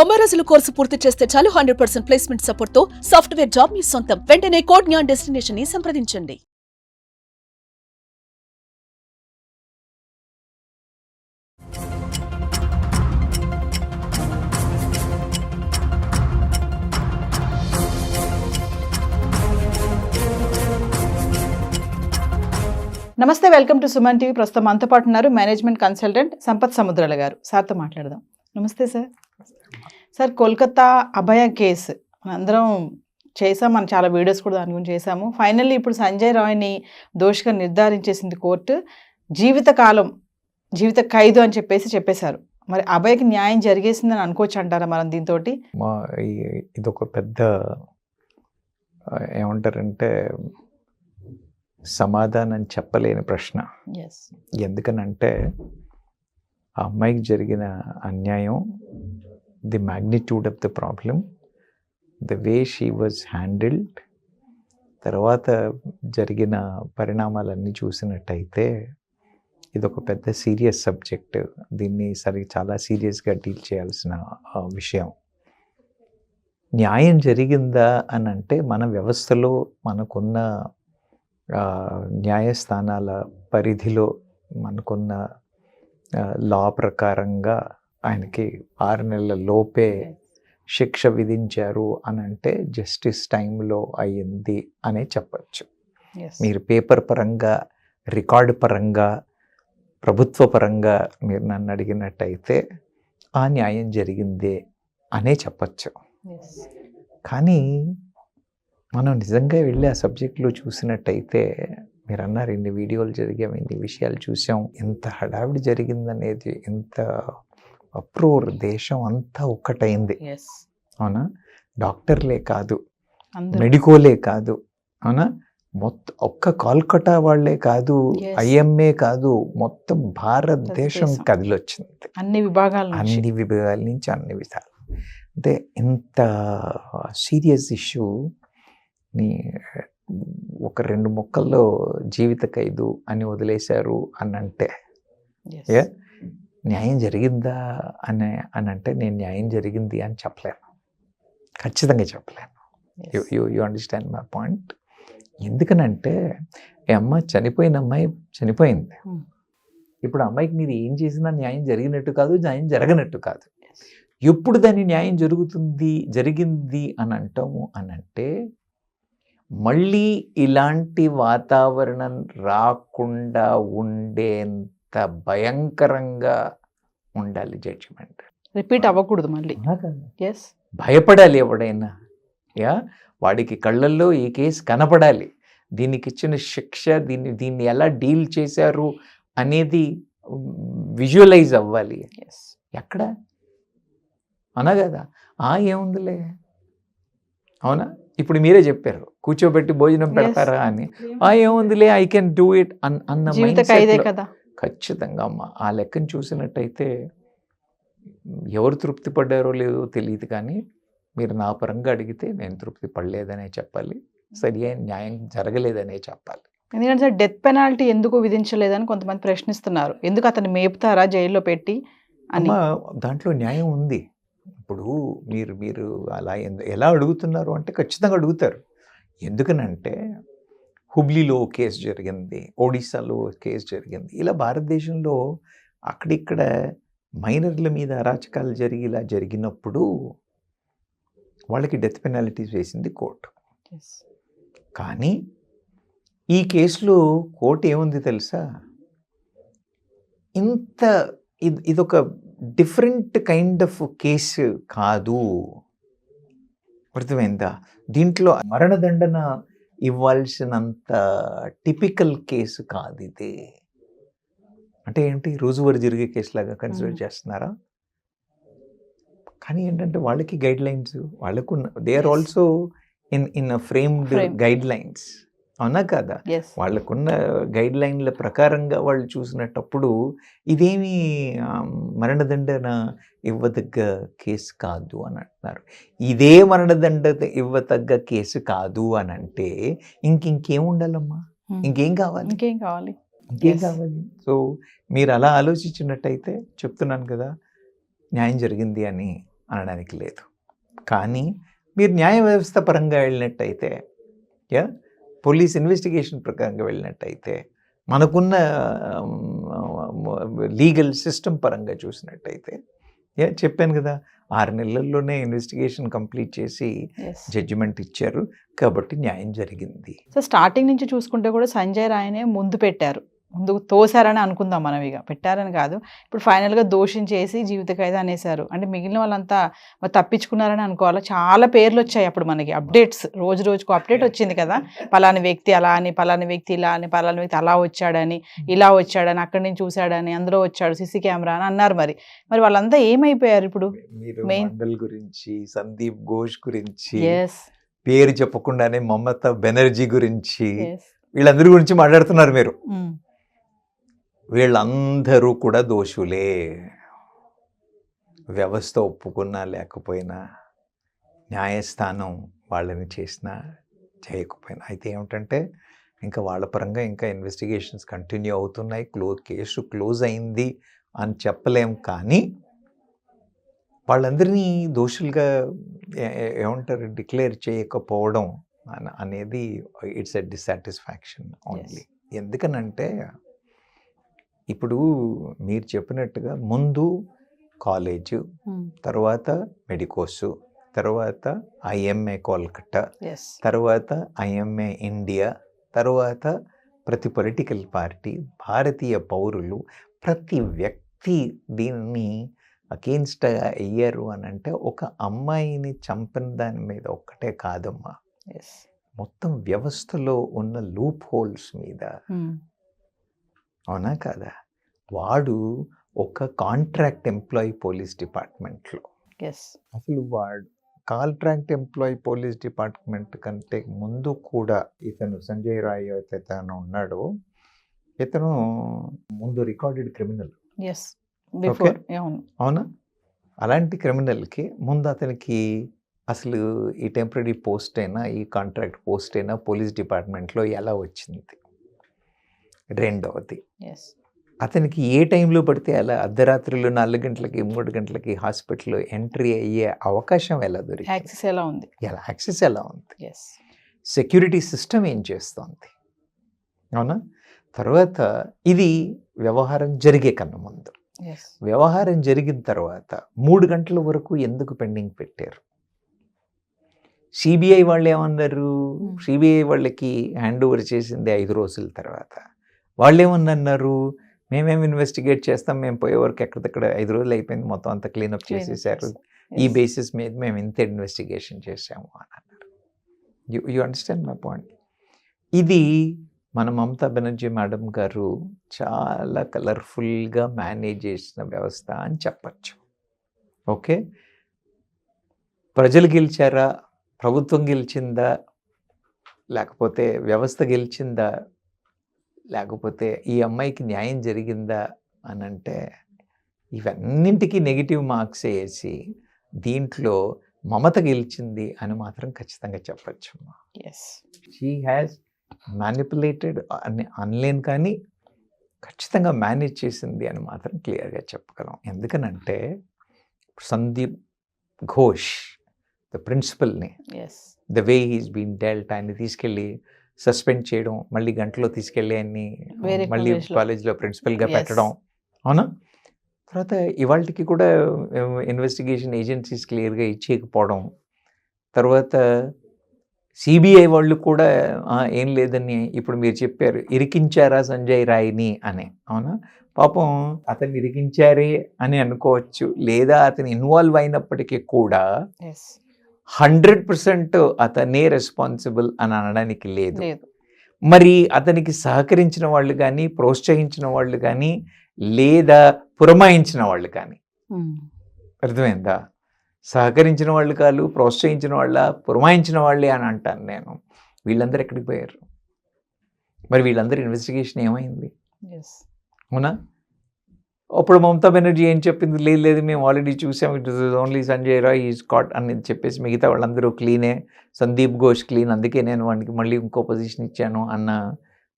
90 రోజుల కోర్సు పూర్తి చేస్తే చాలు 100% ప్లేస్మెంట్ సపోర్ట్ తో సాఫ్ట్వేర్ జాబ్ మీ సొంతం. వెంటనే కోడ్ జ్ఞాన్ డెస్టినేషన్ ని సంప్రదించండి. నమస్తే, వెల్కమ్ టు సుమన్ టీవీ. ప్రస్తుతం మనతో పాటు ఉన్నారు మేనేజ్మెంట్ కన్సల్టెంట్ సంపత్ సముద్రాల గారు. సార్తో మాట్లాడదాం. నమస్తే సార్. సార్, కోల్కతా అభయ కేసు మనందరం చేసాం, మనం చాలా వీడియోస్ కూడా దాని గురించి చేసాము. ఫైనల్లీ ఇప్పుడు సంజయ్ రాయ్ని దోషిగా నిర్ధారించేసింది కోర్టు. జీవిత ఖైదు అని చెప్పేశారు. మరి అభయకి న్యాయం జరిగేసిందని అనుకోవచ్చు అంటారా మనం దీంతో? ఇదొక పెద్ద ఏమంటారంటే సమాధానం చెప్పలేని ప్రశ్న. ఎందుకనంటే ఆ అమ్మాయికి జరిగిన అన్యాయం, the magnitude of the problem, the way she was handled, తర్వాత జరిగిన పరిణామాలన్నీ చూసినట్టయితే ఇదొక పెద్ద సీరియస్ సబ్జెక్ట్. దీన్ని చాలా సీరియస్గా డీల్ చేయాల్సిన విషయం. న్యాయం జరిగిందా అని అంటే మన వ్యవస్థలో మనకున్న న్యాయస్థానాల పరిధిలో మనకున్న లా ప్రకారంగా ఆయనకి 6 నెలల లోపే శిక్ష విధించారు అని అంటే జస్టిస్ టైంలో అయ్యింది అనే చెప్పచ్చు. మీరు పేపర్ పరంగా, రికార్డు పరంగా, ప్రభుత్వ పరంగా మీరు నన్ను అడిగినట్టయితే ఆ న్యాయం జరిగిందే అనే చెప్పచ్చు. కానీ మనం నిజంగా వెళ్ళి ఆ సబ్జెక్ట్లో చూసినట్టయితే, మీరు అన్నారు ఇన్ని వీడియోలు జరిగాం, ఇన్ని విషయాలు చూసాం, ఎంత హడావిడి జరిగిందనేది, ఎంత అప్రూవర్, దేశం అంతా ఒక్కటైంది. అవునా? డాక్టర్లే కాదు, మెడికోలే కాదు, అవునా, మొత్తం ఒక్క కోల్కతా వాళ్లే కాదు, ఐఎంఏ కాదు, మొత్తం భారతదేశం కదిలొచ్చింది. అన్ని విభాగాల నుంచి అన్ని విధాలు. అంటే ఇంత సీరియస్ ఇష్యూ ని ఒక 2 ముక్కల్లో జీవిత ఖైదు అని వదిలేశారు అనంటే న్యాయం జరిగిందా అనంటే నేను న్యాయం జరిగింది అని చెప్పలేను, ఖచ్చితంగా చెప్పలేను. You understand my point? ఎందుకనంటే చనిపోయిన అమ్మాయి చనిపోయింది. ఇప్పుడు అమ్మాయికి మీరు ఏం చేసినా న్యాయం జరిగినట్టు కాదు, న్యాయం జరగనట్టు కాదు. ఎప్పుడు దాని న్యాయం జరిగింది అని అంటాము అనంటే, మళ్ళీ ఇలాంటి వాతావరణం రాకుండా ఉండేంత భయంకరంగా ఉండాలి జడ్జిమెంట్. రిపీట్ అవ్వకూడదు మళ్ళీ. భయపడాలి ఎవడైనా. వాడికి కళ్ళల్లో ఈ కేసు కనపడాలి, దీనికి ఇచ్చిన శిక్ష, దీన్ని ఎలా డీల్ చేశారు అనేది విజువలైజ్ అవ్వాలి. ఎక్కడ అనా కదా, ఏముందిలే, అవునా, ఇప్పుడు మీరే చెప్పారు కూర్చోబెట్టి భోజనం పెడతారా అని, ఏముందిలే, ఐ కెన్ డూ ఇట్ అన్న కదా. ఖచ్చితంగా అమ్మ, ఆ లెక్కను చూసినట్టయితే ఎవరు తృప్తి పడ్డారో లేదో తెలియదు, కానీ మీరు నా పరంగా అడిగితే నేను తృప్తి పడలేదనే చెప్పాలి, సరి అయిన న్యాయం జరగలేదనే చెప్పాలి. ఎందుకంటే డెత్ పెనాల్టీ ఎందుకు విధించలేదని కొంతమంది ప్రశ్నిస్తున్నారు. ఎందుకు అతన్ని మేపుతారా జైల్లో పెట్టి అని? దాంట్లో న్యాయం ఉంది. ఇప్పుడు మీరు అలా ఎలా అడుగుతున్నారు అంటే ఖచ్చితంగా అడుగుతారు. ఎందుకనంటే హుబ్లీలో కేసు జరిగింది, ఒడిశాలో కేసు జరిగింది, ఇలా భారతదేశంలో అక్కడిక్కడ మైనర్ల మీద అరాచకాలు ఇలా జరిగినప్పుడు వాళ్ళకి డెత్ పెనాల్టీస్ వేసింది కోర్టు. కానీ ఈ కేసులో కోర్టు ఏముంది తెలుసా, ఇదొక డిఫరెంట్ కైండ్ ఆఫ్ కేసు కాదు, అర్థమైందా? దీంట్లో మరణదండన ఇవ్వాల్సినంత టిపికల్ కేసు కాదు ఇది. అంటే ఏంటి, రోజువారీ జరిగే కేసులాగా కన్సిడర్ చేస్తున్నారా? కానీ ఏంటంటే వాళ్ళకి గైడ్ లైన్స్, వాళ్ళకు they are also in framed guide lines, అవునా కదా? వాళ్ళకున్న గైడ్ లైన్ల ప్రకారంగా వాళ్ళు చూసినప్పుడు ఇదేమి మరణదండన ఇవ్వదగ్గ కేసు కాదు అని అంటున్నారు. ఇదే మరణదండ ఇవ్వదగ్గ కేసు కాదు అని అంటే ఇంకేం ఉండాలమ్మా, ఇంకేం కావాలి? సో మీరు అలా ఆలోచించినట్టయితే చెప్తున్నాను కదా, న్యాయం జరిగింది అని అనడానికి లేదు. కానీ మీరు న్యాయ వ్యవస్థ పరంగా వెళ్ళినట్టయితే, పోలీస్ ఇన్వెస్టిగేషన్ ప్రకారంగా వెళ్ళినట్టయితే, మనకున్న లీగల్ సిస్టమ్ పరంగా చూసినట్టయితే, చెప్పాను కదా, 6 నెలల్లోనే ఇన్వెస్టిగేషన్ కంప్లీట్ చేసి జడ్జిమెంట్ ఇచ్చారు కాబట్టి న్యాయం జరిగింది. సో స్టార్టింగ్ నుంచి చూసుకుంటే కూడా సంజయ్ రాయ్నే ముందు పెట్టారు, ముందుకు తోసారని అనుకుందాం మనం. ఇక పెట్టారని కాదు, ఇప్పుడు ఫైనల్గా దోషించేసి జీవిత ఖైదు అనేసారు అంటే మిగిలిన వాళ్ళంతా తప్పించుకున్నారని అనుకోవాలా. చాలా పేర్లు వచ్చాయి అప్పుడు మనకి, అప్డేట్స్ రోజు రోజుకు అప్డేట్ వచ్చింది కదా, పలాని వ్యక్తి అలా అని, పలాని వ్యక్తి ఇలా అని, పలాని వ్యక్తి అలా వచ్చాడని, ఇలా వచ్చాడని, అక్కడి నుంచి చూశాడని, అందులో వచ్చాడు సీసీ కెమెరా అని అన్నారు. మరి వాళ్ళంతా ఏమైపోయారు ఇప్పుడు? మండల్ గురించి, సందీప్ ఘోష్ గురించి, పేరు చెప్పకుండానే మమతా బెనర్జీ గురించి, వీళ్ళందరి గురించి మాట్లాడుతున్నారు మీరు. వీళ్ళందరూ కూడా దోషులే, వ్యవస్థ ఒప్పుకున్నా లేకపోయినా, న్యాయస్థానం వాళ్ళని చేసినా చేయకపోయినా. అయితే ఏమిటంటే ఇంకా వాళ్ళ పరంగా ఇంకా ఇన్వెస్టిగేషన్స్ కంటిన్యూ అవుతున్నాయి, కేసు క్లోజ్ అయింది అని చెప్పలేం. కానీ వాళ్ళందరినీ దోషులుగా ఏమంటారు డిక్లేర్ చేయకపోవడం అనేది ఇట్స్ ఎ డిస్సాటిస్ఫాక్షన్ ఓన్లీ. ఎందుకనంటే ఇప్పుడు మీరు చెప్పినట్టుగా ముందు కాలేజు, తర్వాత మెడికోసు, తర్వాత ఐఎంఏ కోల్కట్టా, తర్వాత ఐఎంఏ ఇండియా, తర్వాత ప్రతి పొలిటికల్ పార్టీ, భారతీయ పౌరులు, ప్రతి వ్యక్తి దీన్ని అగెయిన్స్ట్ అయ్యారు అని అంటే ఒక అమ్మాయిని చంపిన దాని మీద ఒక్కటే కాదమ్మా, మొత్తం వ్యవస్థలో ఉన్న లూప్ హోల్స్ మీద. అవునా కాదా? వాడు ఒక కాంట్రాక్ట్ ఎంప్లాయీ పోలీస్ డిపార్ట్మెంట్లో, అసలు వాడు కాంట్రాక్ట్ ఎంప్లాయీ పోలీస్ డిపార్ట్మెంట్ కంటే ముందు కూడా ఇతను సంజయ్ రాయ్ ఇతను ఉన్నాడు, ఇతను ముందు రికార్డెడ్ క్రిమినల్. అవునా? అలాంటి క్రిమినల్కి ముందు అతనికి అసలు ఈ టెంపరీ పోస్ట్ అయినా, ఈ కాంట్రాక్ట్ పోస్ట్ అయినా పోలీస్ డిపార్ట్మెంట్లో ఎలా వచ్చింది? రెండవది, అతనికి ఏ టైంలో పడితే అలా అర్ధరాత్రులు 4 గంటలకి 3 గంటలకి హాస్పిటల్లో ఎంట్రీ అయ్యే అవకాశం ఎలా దొరికింది? యాక్సెస్ ఎలా ఉంది? యాక్సెస్ ఎలా ఉంది? సెక్యూరిటీ సిస్టమ్ ఏం చేస్తుంది? అవునా? తర్వాత ఇది వ్యవహారం జరిగే కన్నా ముందు, వ్యవహారం జరిగిన తర్వాత 3 గంటల వరకు ఎందుకు పెండింగ్ పెట్టారు? సిబిఐ వాళ్ళు ఏమన్నారు? సిబిఐ వాళ్ళకి హ్యాండ్ ఓవర్ చేసింది 5 రోజుల తర్వాత. వాళ్ళు ఏమన్నారు? మేమేమి ఇన్వెస్టిగేట్ చేస్తాం, మేము పోయే వరకు ఎక్కడికక్కడ 5 రోజులు అయిపోయింది, మొత్తం అంతా క్లీనప్ చేసేసారు, ఈ బేసిస్ మీద మేము ఇంత ఇన్వెస్టిగేషన్ చేసాము అని అన్నారు. You understand my point? ఇది మన మమతా బెనర్జీ మేడం గారు చాలా కలర్ఫుల్గా మేనేజ్ చేసిన వ్యవస్థ అని చెప్పచ్చు. ఓకే, ప్రజలు గెలిచారా, ప్రభుత్వం గెలిచిందా, లేకపోతే వ్యవస్థ గెలిచిందా, లేకపోతే ఈ అమ్మాయికి న్యాయం జరిగిందా అని అంటే ఇవన్నింటికీ నెగిటివ్ మార్క్స్ వేసి దీంట్లో మమత గెలిచింది అని మాత్రం ఖచ్చితంగా చెప్పచ్చు. షీ హ్యాస్ మ్యానిపులేటెడ్ అని అనలేను, కానీ ఖచ్చితంగా మేనేజ్ చేసింది అని మాత్రం క్లియర్గా చెప్పగలం. ఎందుకనంటే సందీప్ ఘోష్ ద ప్రిన్సిపల్ని, the way he's been dealt, ఆయన్ని తీసుకెళ్ళి సస్పెండ్ చేయడం, మళ్ళీ గంటలో తీసుకెళ్ళి ఆయన్ని మళ్ళీ కాలేజ్లో ప్రిన్సిపల్గా పెట్టడం, అవునా? తర్వాత ఇవాళకి కూడా ఇన్వెస్టిగేషన్ ఏజెన్సీస్ క్లియర్గా ఇచ్చేయకపోవడం, తర్వాత సిబిఐ వాళ్ళు కూడా ఏం లేదని ఇప్పుడు మీరు చెప్పారు, ఇరికించారా సంజయ్ రాయ్ని అని. అవునా? పాపం అతన్ని ఇరికించారే అని అనుకోవచ్చు, లేదా అతను ఇన్వాల్వ్ అయినప్పటికీ కూడా 100% అతనే రెస్పాన్సిబుల్ అని అనడానికి లేదు. మరి అతనికి సహకరించిన వాళ్ళు కానీ, ప్రోత్సహించిన వాళ్ళు కానీ, లేదా పురమాయించిన వాళ్ళు కానీ, అర్థమైందా? సహకరించిన వాళ్ళు కాదు, ప్రోత్సహించిన వాళ్ళ, పురమాయించిన వాళ్ళే అని అంటాను నేను. వీళ్ళందరూ ఎక్కడికి పోయారు? మరి వీళ్ళందరూ ఇన్వెస్టిగేషన్ ఏమైంది? అవునా? అప్పుడు మమతా బెనర్జీ ఏం చెప్పింది? లేదు మేము ఆల్రెడీ చూసాం, it is only Sanjay Roy is caught అని చెప్పేసి మిగతా వాళ్ళందరూ క్లీనే, సందీప్ ఘోష్ క్లీన్, అందుకే నేను వాడికి మళ్ళీ ఇంకో పొజిషన్ ఇచ్చాను అన్న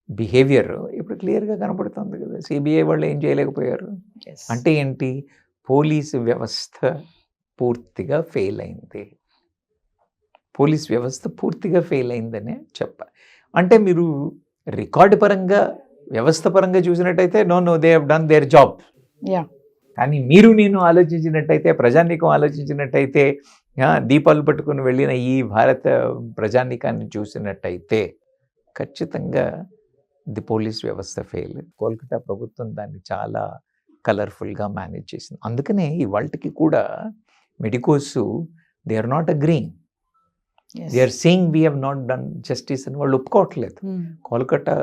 బిహేవియర్ ఇప్పుడు క్లియర్గా కనపడుతుంది కదా. సిబిఐ వాళ్ళు ఏం చేయలేకపోయారు అంటే ఏంటి? పోలీసు వ్యవస్థ పూర్తిగా ఫెయిల్ అయింది. పోలీస్ వ్యవస్థ పూర్తిగా ఫెయిల్ అయిందనే చెప్పాలి. అంటే మీరు రికార్డు పరంగా వ్యవస్థ పరంగా చూసినట్టయితే no they have done their job. Yeah, కానీ మీరు నేను ఆలోచించినట్టయితే, ప్రజానీకం ఆలోచించినట్టయితే, దీపాలు పట్టుకుని వెళ్ళిన ఈ భారత ప్రజానీకాన్ని చూసినట్టయితే ఖచ్చితంగా ది పోలీస్ వ్యవస్థ ఫెయిల్. కోల్కతా ప్రభుత్వం దాన్ని చాలా కలర్ఫుల్గా మేనేజ్ చేసింది. అందుకనే ఇవాళకి కూడా medicos they are not agreeing, they are saying we have not done justice అని వాళ్ళు ఒప్పుకోవట్లేదు. కోల్కతా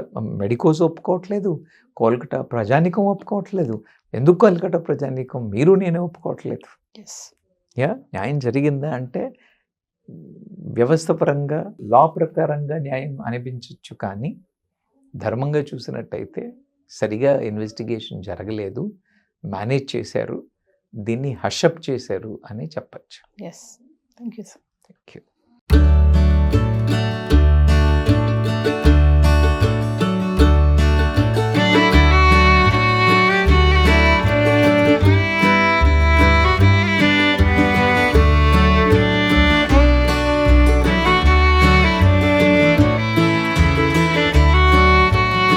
మెడికోస్ ఒప్పుకోవట్లేదు, కోల్కతా ప్రజానీకం ఒప్పుకోవట్లేదు. ఎందుకు కోల్కతా ప్రజానీకం, మీరు నేనే ఒప్పుకోవట్లేదు. న్యాయం జరిగిందా అంటే వ్యవస్థ పరంగా లా ప్రకారంగా న్యాయం అనిపించవచ్చు, కానీ ధర్మంగా చూసినట్టయితే సరిగా ఇన్వెస్టిగేషన్ జరగలేదు, మేనేజ్ చేశారు, దీన్ని హషప్ చేశారు అని చెప్పచ్చు. Yes, thank you sir. Thank you.